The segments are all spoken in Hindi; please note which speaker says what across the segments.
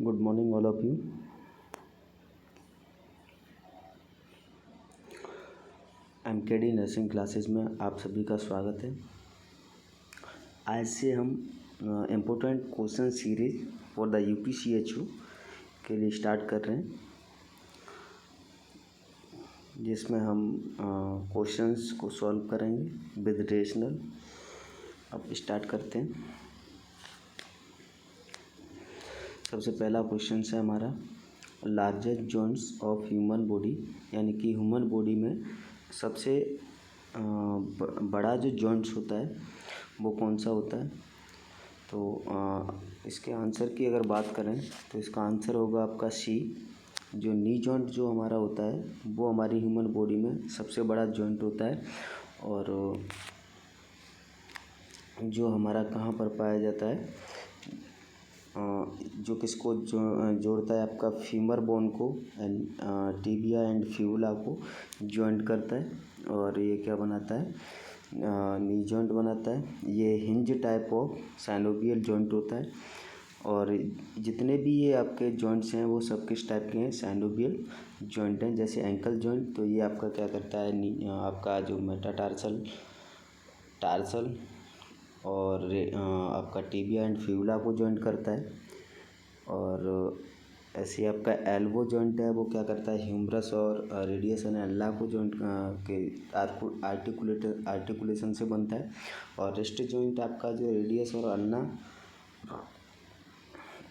Speaker 1: Good morning all of you. MKD nursing classes में आप सभी का स्वागत है। आज से हम important question series for the UPCHU के लिए स्टार्ट कर रहे हैं, जिसमें हम क्वेश्चंस को सॉल्व करेंगे विद रेशनल। अब स्टार्ट करते हैं। सबसे पहला क्वेश्चन है हमारा, largest joints of human body, यानी कि ह्यूमन बॉडी में सबसे बड़ा जो जॉइंट्स होता है वो कौन सा होता है। तो इसके आंसर की अगर बात करें तो इसका आंसर होगा आपका सी। जो नी जॉइंट जो हमारा होता है वो हमारी ह्यूमन बॉडी में सबसे बड़ा जॉइंट होता है, और जो हमारा कहाँ पर पाया जाता है, जो किसको जोड़ता है, आपका फीमर बोन को एंड टिबिया एंड फ्यूला को जॉइंट करता है, और ये क्या बनाता है, नी जॉइंट बनाता है। ये hinge type of synovial joint होता है, और जितने भी ये आपके जॉइंट्स हैं वो सब किस टाइप के हैं, साइनोवियल जॉइंट हैं। जैसे एंकल जॉइंट, तो ये आपका क्या करता है, आपका जो मेटाटार्सल, टार्सल और आपका टिबिया एंड फ्यूला को जॉइंट करता है। और ऐसे आपका एल्बो जॉइंट है, वो क्या करता है, ह्यूमरस और रेडियस एंड अल्ना को जॉइंट के आर्टिकुलेशन से बनता है। और रिस्ट जॉइंट आपका जो रेडियस और अल्ना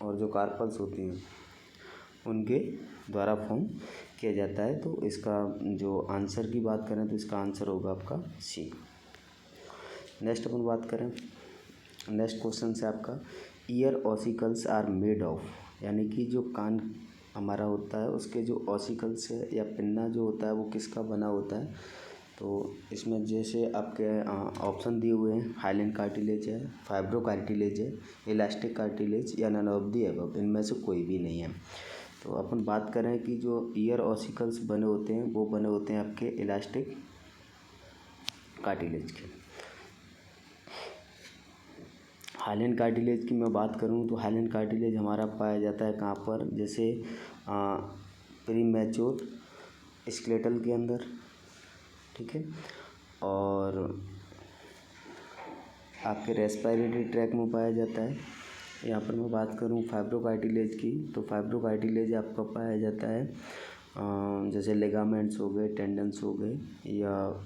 Speaker 1: और जो कार्पल्स होती हैं उनके द्वारा फॉर्म किया जाता है। तो इसका जो आंसर की बात करें तो इसका आंसर होगा आपका सी। नेक्स्ट अपन बात करें, नेक्स्ट क्वेश्चन से आपका, ear ossicles are made of, यानी कि जो कान हमारा होता है उसके जो ऑसिकल्स है या पिन्ना जो होता है वो किसका बना होता है। तो इसमें जैसे आपके ऑप्शन दिए हुए हैं, हाइलेन कार्टिलेज है, फाइब्रो कार्टिलेज है, इलास्टिक कार्टिलेज या नन ऑफ दी अबव, इनमें से कोई भी नहीं है। तो अपन बात करें कि जो ईयर ऑसिकल्स बने होते हैं वो बने होते हैं आपके इलास्टिक कार्टिलेज के। हाइलेन कार्टिलेज की मैं बात करूं तो हाइलेन कार्टिलेज हमारा पाया जाता है कहाँ पर, जैसे प्रीमैच्योर स्केलेटल के अंदर, ठीक है, और आपके रेस्पिरेटरी ट्रैक में पाया जाता है। यहाँ पर मैं बात करूँ फाइब्रो कार्टिलेज की, तो फाइब्रो कार्टिलेज आपका पाया जाता है जैसे लिगामेंट्स हो गए, टेंडन्स हो गए, या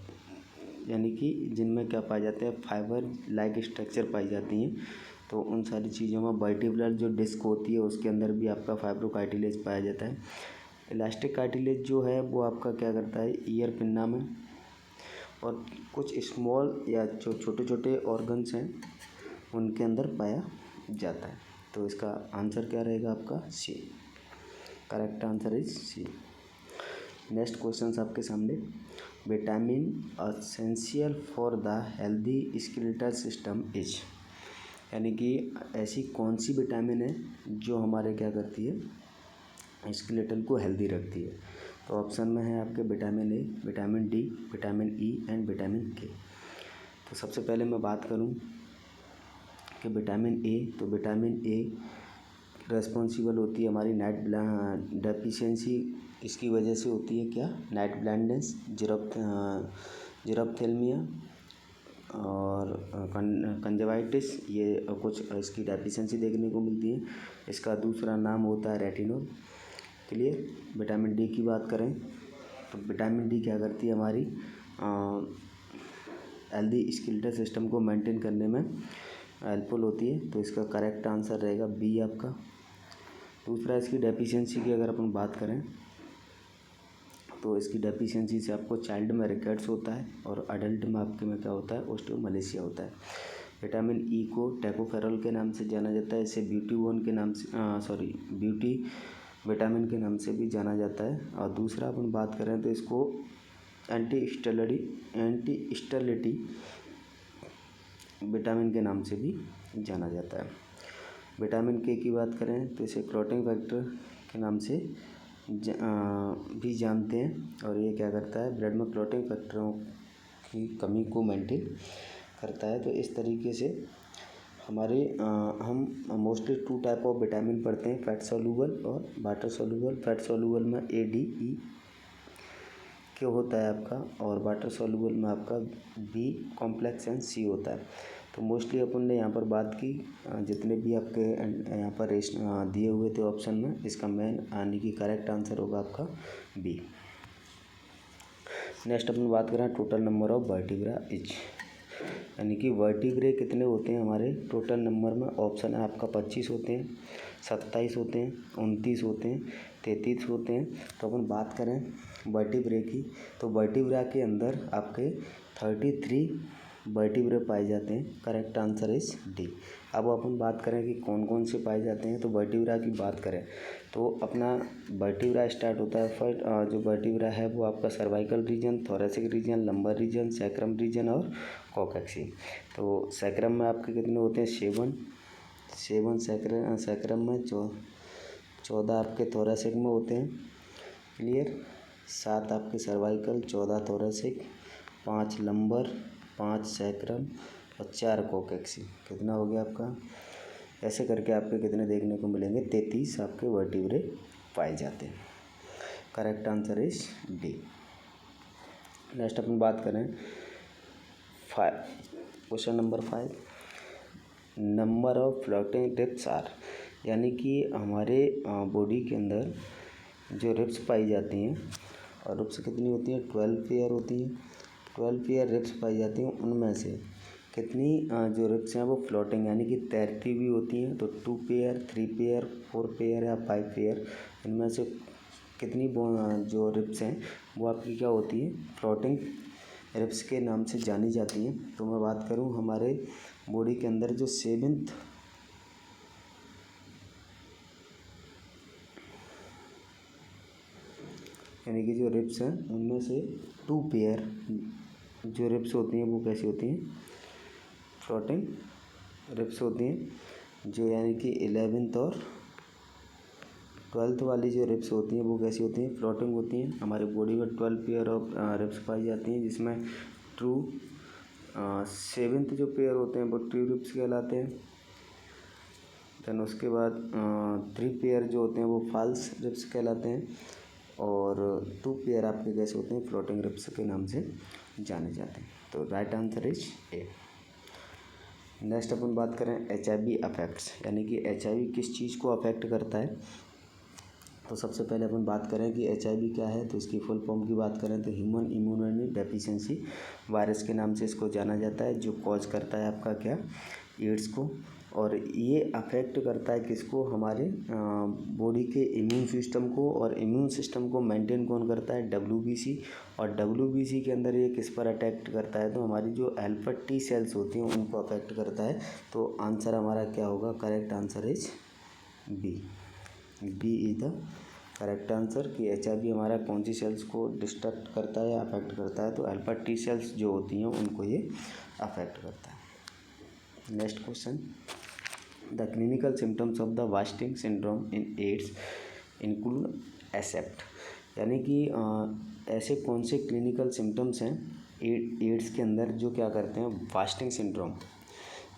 Speaker 1: यानी कि जिनमें क्या पाया जाता है, फाइबर लाइक स्ट्रक्चर पाई जाती हैं। तो उन सारी चीज़ों में वर्टिब्रल जो डिस्क होती है उसके अंदर भी आपका फाइब्रो कार्टिलेज पाया जाता है। इलास्टिक कार्टिलेज जो है वो आपका क्या करता है, ईयर पिन्ना में और कुछ स्मॉल या जो छोटे छोटे ऑर्गन्स हैं उनके अंदर पाया जाता है। तो इसका आंसर क्या रहेगा आपका C. Correct answer is C. Next question आपके सामने, vitamin essential for the healthy skeletal system is, यानी कि ऐसी कौन सी विटामिन है जो हमारे क्या करती है, स्केलेटल को हेल्दी रखती है। तो ऑप्शन में है आपके vitamin A, vitamin D, vitamin E and vitamin के। तो सबसे पहले मैं बात करूं कि विटामिन ए, तो विटामिन ए रेस्पॉन्सिबल होती है हमारी नाइट डेफिशिएंसी, इसकी वजह से होती है क्या, नाइट ब्लाइंडनेस, जीरोप्थेल्मिया और कंजवाइटिस, ये कुछ इसकी डेफिशिएंसी देखने को मिलती है। इसका दूसरा नाम होता है रेटिनोल। क्लियर। विटामिन डी की बात करें तो विटामिन डी क्या करती है, हमारी हेल्दी स्केलेटल सिस्टम को मेंटेन करने में हेल्पफुल होती है। तो इसका करेक्ट आंसर रहेगा बी आपका। दूसरा, इसकी डेफिशिएंसी की अगर अपन बात करें तो इसकी डेफिशिएंसी से आपको चाइल्ड में रिकेट्स होता है और अडल्ट में आपके में क्या होता है, ओस्टियोमलेशिया होता है। विटामिन ई को टैकोफेरॉल के नाम से जाना जाता है, इसे ब्यूटी वन के नाम से ब्यूटी विटामिन के नाम से भी जाना जाता है। और दूसरा अपन बात करें तो इसको एंटी स्टेरिलिटी विटामिन के नाम से भी जाना जाता है। विटामिन के की बात करें तो इसे क्लॉटिंग फैक्टर के नाम से भी जानते हैं, और ये क्या करता है, ब्लड में क्लॉटिंग फैक्टरों की कमी को मेंटेन करता है। तो इस तरीके से हमारे हम मोस्टली 2 टाइप ऑफ विटामिन पढ़ते हैं, फैट सॉल्यूबल और वाटर सॉल्यूबल। फैट सॉल्यूबल में ए, डी, ई क्यों होता है आपका, और वाटर सॉल्यूबल में आपका बी कॉम्प्लेक्स एंड सी होता है। तो मोस्टली अपन ने यहाँ पर बात की जितने भी आपके यहाँ पर दिए हुए थे ऑप्शन में, इसका मेन यानी कि करेक्ट आंसर होगा आपका बी। नेक्स्ट अपन बात करें total number of vertebra etch, यानी कि वर्टिब्रे कितने होते हैं हमारे टोटल नंबर में। ऑप्शन है आपका 25 होते हैं, 27 होते हैं, 29 होते हैं, 33 होते हैं। तो अपन बात करें वर्टिब्रे की, तो वर्टिब्रा के अंदर आपके 33 वर्टिब्रे पाए जाते हैं। Correct answer is D. अब अपन बात करें कि कौन कौन से पाए जाते हैं, तो वर्टिब्रा की बात करें तो अपना वर्टिब्रा स्टार्ट होता है फर्स्ट जो वर्टिब्रा है वो आपका cervical region, thoracic region, lumbar region, sacrum region और कॉकैक्सी। तो सैक्रम में आपके कितने होते हैं 7 सैक्रम में, 14 आपके थोरेसिक में होते हैं। क्लियर, 7 आपके सर्वाइकल, 14 थोरेसिक, 5 लंबर, 5 सैक्रम और 4 कॉकैक्सी। कितना हो गया आपका, ऐसे करके आपके कितने देखने को मिलेंगे 33 आपके वर्टिब्रे पाए जाते हैं। Correct answer is D. Next अपन बात करें 5, question number 5, number of floating ribs are, यानी कि हमारे बॉडी के अंदर जो रिब्स पाई जाती हैं, और रिब्स कितनी होती हैं 12 पेयर होती हैं। 12 पेयर रिब्स पाई जाती हैं, उनमें से कितनी जो रिब्स हैं वो फ्लोटिंग यानी कि तैरती भी होती हैं। तो 2 पेयर, 3 पेयर, 4 पेयर या 5 पेयर, इनमें से कितनी जो रिब्स हैं वो आपकी क्या होती है फ्लोटिंग रिब्स के नाम से जानी जाती हैं। तो मैं बात करूं हमारे बॉडी के अंदर जो 7th यानी कि जो रिब्स हैं उनमें से 2 पेयर जो रिब्स होती हैं वो कैसी होती हैं फ्लोटिंग रिब्स होती हैं। जो यानी कि 11th और 12th वाली जो रिब्स होती हैं वो कैसी होती हैं फ्लोटिंग होती हैं। हमारी बॉडी में 12 पेयर ऑफ रिब्स पाई जाती हैं, जिसमें ट्रू 7th जो पेयर होते हैं वो ट्रू रिब्स कहलाते हैं। देन उसके बाद 3 पेयर जो होते हैं वो फॉल्स रिब्स कहलाते हैं, और 2 पेयर आपके कैसे होते हैं फ्लोटिंग रिब्स के नाम से जाने जाते हैं। तो right answer is A. Next अपन बात करें HIV अफेक्ट्स, यानी कि HIV किस चीज़ को अफेक्ट करता है। तो सबसे पहले अपन बात करें कि HIV क्या है, तो इसकी फुल फॉर्म की बात करें तो ह्यूमन इम्यूनो डेफिशिएंसी वायरस के नाम से इसको जाना जाता है, जो कॉज करता है आपका क्या एड्स को। और ये अफेक्ट करता है किसको, हमारे बॉडी के इम्यून सिस्टम को, और इम्यून सिस्टम को मेंटेन कौन करता है WBC, और WBC के अंदर ये किस पर अटैक करता है, तो हमारी जो हेल्पर T सेल्स होती हैं उनको अफेक्ट करता है। तो आंसर हमारा क्या होगा, correct answer is B. B is the correct answer कि HIV हमारा कौन सी सेल्स को डिस्ट्रक्ट करता है या अफेक्ट करता है, तो हेल्पर T सेल्स जो होती हैं उनको ये अफेक्ट करता है। Next question, the clinical symptoms of the wasting syndrome in AIDS include except, यानी कि ऐसे कौन से क्लिनिकल सिम्टम्स हैं एड्स के अंदर जो क्या करते हैं वास्टिंग सिंड्रोम,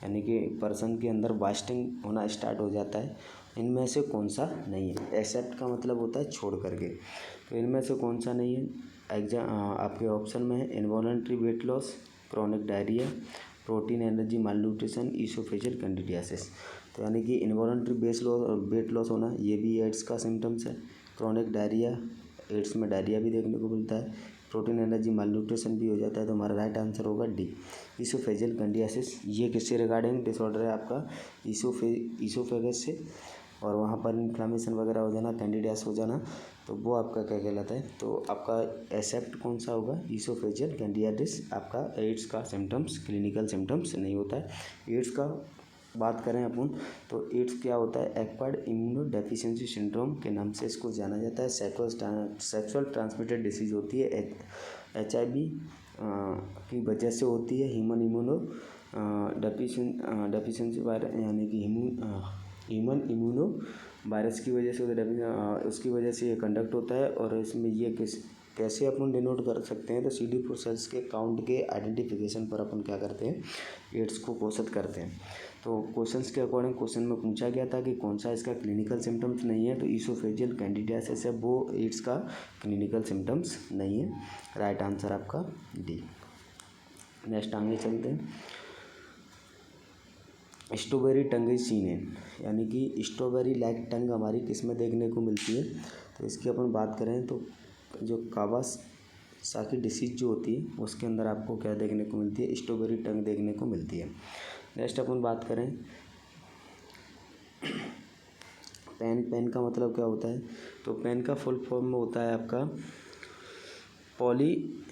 Speaker 1: यानी कि पर्सन के अंदर वास्टिंग होना स्टार्ट हो जाता है, इनमें से कौन सा नहीं है। एक्सेप्ट का मतलब होता है छोड़ करके, तो इनमें से कौन सा नहीं है। आपके ऑप्शन में है involuntary weight loss, chronic diarrhoea, protein energy malnutrition, oesophageal candidiasis. तो यानी कि इनवॉलंटरी वेट लॉस होना ये भी एड्स का सिम्टम्स है। क्रोनिक डायरिया, एड्स में डायरिया भी देखने को मिलता है। प्रोटीन एनर्जी मालन्यूट्रिशन भी हो जाता है, तो हमारा राइट आंसर होगा डी। ईसोफेजियल कैंडिडियासिस ये किससे रिगार्डिंग डिसऑर्डर है आपका ईसोफेगस से, और वहाँ पर इन्फ्लामेशन वगैरह हो जाना, कैंडिडियास हो जाना, तो वो आपका क्या कहलाता है। तो आपका एक्सेप्ट कौन सा होगा ईसोफेजियल कैंडिडियासिस आपका एड्स का सिम्टम्स क्लिनिकल सिम्टम्स नहीं होता है। एड्स का बात करें अपन तो एड्स क्या होता है एक्वायर्ड इम्यूनो डेफिशिएंसी सिंड्रोम के नाम से इसको जाना जाता है। सेक्सुअल ट्रांसमिटेड डिसीज होती है, HIV की वजह से होती है। ह्यूमन इम्यूनो डेफिशिएंसी वायरस यानी कि ह्यूमन इम्यूनो वायरस की वजह से उसकी वजह से ये कंडक्ट होता है। और इसमें ये कैसे अपन डिनोट कर सकते हैं, तो CD4 सेल्स के काउंट के आइडेंटिफिकेशन पर अपन क्या करते हैं एड्स को घोषित करते हैं। तो क्वेश्चंस के अकॉर्डिंग क्वेश्चन में पूछा गया था कि कौन सा इसका क्लिनिकल सिम्टम्स नहीं है, तो ईसोफेजियल कैंडिडियासिस है वो एड्स का क्लिनिकल सिम्टम्स नहीं है। राइट आंसर आपका डी। नेक्स्ट आगे चलते हैं। Strawberry tongue is seen in, यानी कि स्ट्रॉबेरी लाइक टंग हमारी किस में देखने को मिलती है, तो इसकी अपन बात करें तो जो कावासाकी डिसीज जो होती है उसके अंदर आपको क्या देखने को मिलती है, स्ट्रॉबेरी टंग देखने को मिलती है। नेक्स्ट अपन बात करें पेन का मतलब क्या होता है, तो पेन का फुल फॉर्म में होता है आपका पॉली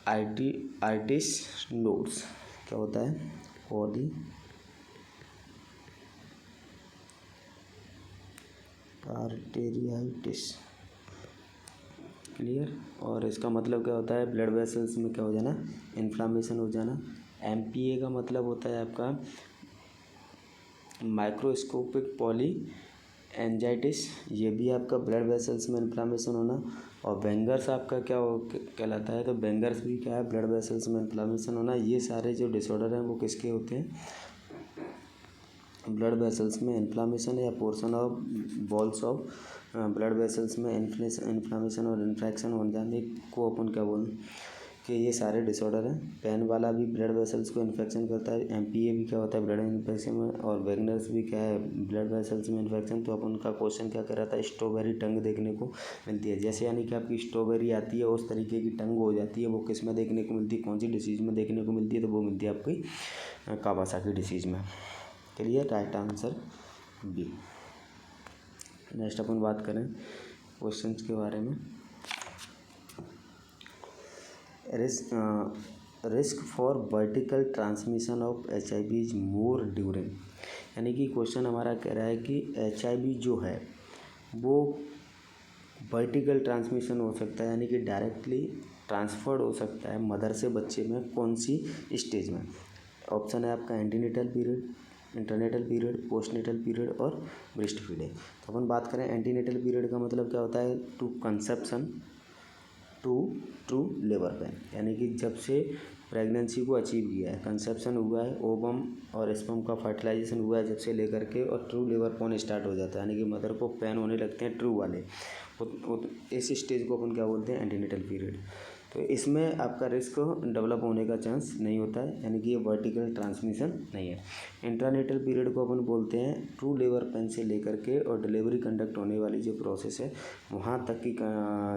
Speaker 1: आर्टिस नोड्स। क्या होता है, पॉली आर्टेरियाइटिस, क्लियर। और इसका मतलब क्या होता है, ब्लड वेसल्स में क्या हो जाना, इन्फ्लामेशन हो जाना। एमपीए का मतलब होता है आपका माइक्रोस्कोपिक पॉली एंजाइटिस, ये भी आपका ब्लड वेसल्स में इन्फ्लामेशन होना। और बेंगर्स आपका क्या कहलाता है, तो बेंगर्स भी क्या है, ब्लड वेसल्स में इन्फ्लामेशन होना। ये सारे जो डिसऑर्डर हैं वो किसके होते हैं, ब्लड वेसल्स में इन्फ्लामेशन या portion of walls of blood vessels में इन्फ्लामेशन और इन्फेक्शन हो जाने को अपन क्या बोल कि ये सारे डिसऑर्डर हैं। पेन वाला भी ब्लड वेसल्स को इन्फेक्शन करता है, एमपीए भी क्या होता है, ब्लड इन्फेक्शन में, और वेगनर्स भी क्या है, ब्लड वेसल्स में इन्फेक्शन। तो अपन का क्वेश्चन क्या कर रहा था, स्ट्रॉबेरी टंग देखने को मिलती है। जैसे यानी कि आपकी स्ट्रॉबेरी आती है उस तरीके की टंग हो जाती है, वो किस में देखने को मिलती है, कौन सी डिसीज़ में देखने को मिलती है, तो वो मिलती है आपकी कावासाकी डिसीज़ में। Clear, right answer B. Next अपन बात करें क्वेश्चंस के बारे में। Risk for vertical transmission of HIV is more during, यानी कि क्वेश्चन हमारा कह रहा है कि HIV जो है वो वर्टिकल ट्रांसमिशन हो सकता है, यानी कि डायरेक्टली ट्रांसफर्ड हो सकता है मदर से बच्चे में, कौन सी स्टेज में। ऑप्शन है आपका antenatal period, intranatal period, postnatal period और ब्रेस्ट फीडिंग। तो अपन बात करें एंटीनेटल पीरियड का मतलब क्या होता है, to conception to true labour pain, यानी कि जब से प्रेगनेंसी को अचीव किया है, कंसेप्शन हुआ है, ओवम और स्पर्म का फर्टिलाइजेशन हुआ है जब से लेकर के, और ट्रू लेबर पेन स्टार्ट हो जाता है, यानी कि मदर को पेन होने लगते हैं ट्रू वाले, इस स्टेज को अपन क्या बोलते हैं, एंटीनेटल पीरियड। तो इसमें आपका रिस्क डेवलप होने का चांस नहीं होता है, यानी कि ये वर्टिकल ट्रांसमिशन नहीं है। इंट्रानेटल पीरियड को अपन बोलते हैं ट्रू लेबर पेन से लेकर के और डिलीवरी कंडक्ट होने वाली जो प्रोसेस है वहाँ तक की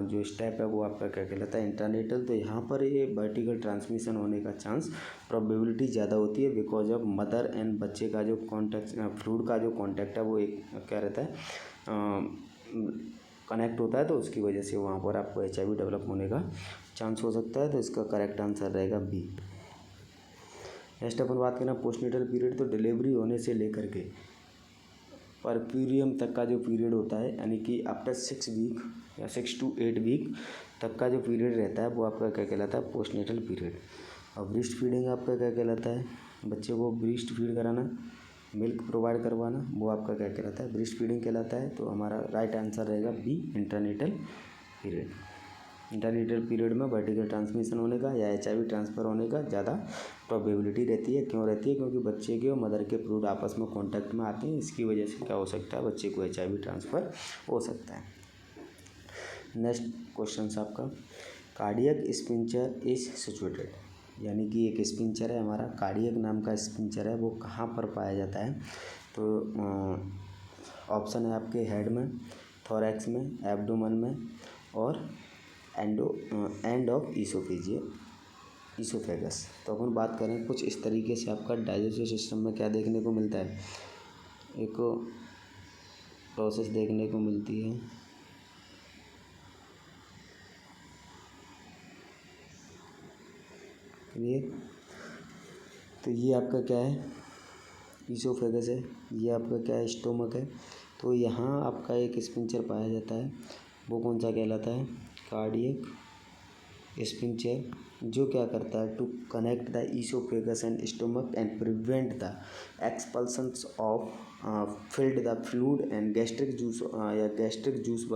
Speaker 1: जो स्टेप है वो आपका क्या कहलाता है, इंट्रानेटल। तो यहाँ पर ये वर्टिकल ट्रांसमिशन होने का चांस प्रोबेबिलिटी ज़्यादा होती है, बिकॉज ऑफ मदर एंड बच्चे का जो कॉन्टैक्ट, फ्लूइड का जो कॉन्टैक्ट है वो एक क्या रहता है, कनेक्ट होता है, तो उसकी वजह से वहाँ पर आपको HIV डेवलप होने का चांस हो सकता है। तो इसका करेक्ट आंसर रहेगा बी। नेक्स्ट अपन बात करें पोस्टनेटल पीरियड, तो डिलीवरी होने से लेकर के परप्यूरियम तक का जो पीरियड होता है, यानी कि आफ्टर 6 वीक या 6 to 8 वीक तक का जो पीरियड रहता है वो आपका क्या कहलाता है, पोस्टनेटल पीरियड। और ब्रेस्ट फीडिंग आपका क्या कहलाता है, बच्चे को ब्रेस्ट फीड कराना, मिल्क प्रोवाइड करवाना, वो आपका क्या कहलाता है, ब्रेस्ट फीडिंग कहलाता है। तो हमारा राइट आंसर रहेगा B, intranatal period. Intranatal period में वर्टिकल ट्रांसमिशन होने का या HIV ट्रांसफ़र होने का ज़्यादा प्रोबेबिलिटी रहती है। क्यों रहती है, क्योंकि बच्चे के और मदर के फ्लूइड आपस में कॉन्टैक्ट में आते हैं, इसकी वजह से क्या हो सकता है, बच्चे को HIV ट्रांसफ़र हो सकता है। नेक्स्ट क्वेश्चन आपका, कार्डियक स्पिंचर इज सिचुएटेड, यानी कि एक स्पिंचर है हमारा, कार्डियक नाम का स्पिंचर है, वो कहाँ पर पाया जाता है। तो ऑप्शन है आपके हेड में, थोरैक्स में, एब्डोमेन में और एंड ऑफ ईसोफेगस। तो अपन बात करें कुछ इस तरीके से आपका डाइजेस्टिव सिस्टम में क्या देखने को मिलता है, एक प्रोसेस देखने को मिलती है, क्लियर। तो ये आपका क्या है, ईसोफेगस है, ये आपका क्या है, स्टोमक है। तो यहाँ आपका एक स्पिंचर पाया जाता है, वो कौन सा कहलाता है, कार्डियक स्पिंचर जो क्या करता है to connect the oesophagus and stomach and prevent the expulsions of filled the fluid and gastric juice या gastric juice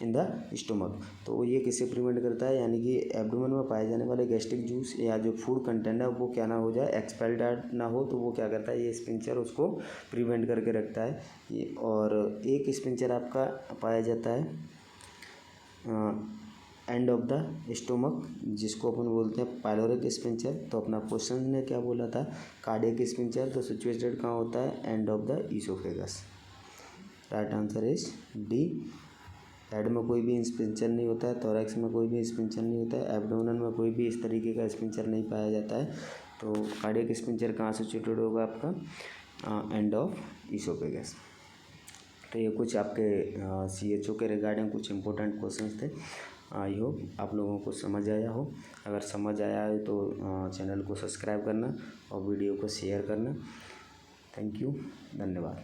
Speaker 1: in the stomach. तो ये किससे प्रिवेंट करता है, यानी कि एब्डोमेन में पाए जाने वाले गैस्ट्रिक जूस या जो फूड कंटेंट है वो क्या ना हो जाए, एक्सपेल्ड ना हो, तो वो क्या करता है ये स्पिंचर उसको प्रिवेंट करके रखता है ये। और एक स्पिंचर आपका पाया जाता है एंड ऑफ द स्टोमक, जिसको अपन बोलते हैं पायलोरिक स्पिंचर। तो अपना क्वेश्चन ने क्या बोला था, कार्डियक स्पिंचर, तो सिचुएटेड कहाँ होता है, end of the oesophagus. Right answer is D. Head में कोई भी स्पिंचर नहीं होता है, थोरैक्स में कोई भी स्पिंचर नहीं होता है, एब्डोमेन में कोई भी इस तरीके का स्पिंचर नहीं पाया जाता है। तो कार्डियक स्पिंचर कहाँ सिचुएटेड होगा आपका, एंड ऑफ ईसोफेगस। तो ये कुछ आपके CHO के रिगार्डिंग कुछ इंपॉर्टेंट क्वेश्चंस थे। आई होप आप लोगों को समझ आया हो। अगर समझ आया है तो चैनल को सब्सक्राइब करना और वीडियो को शेयर करना। थैंक यू, धन्यवाद।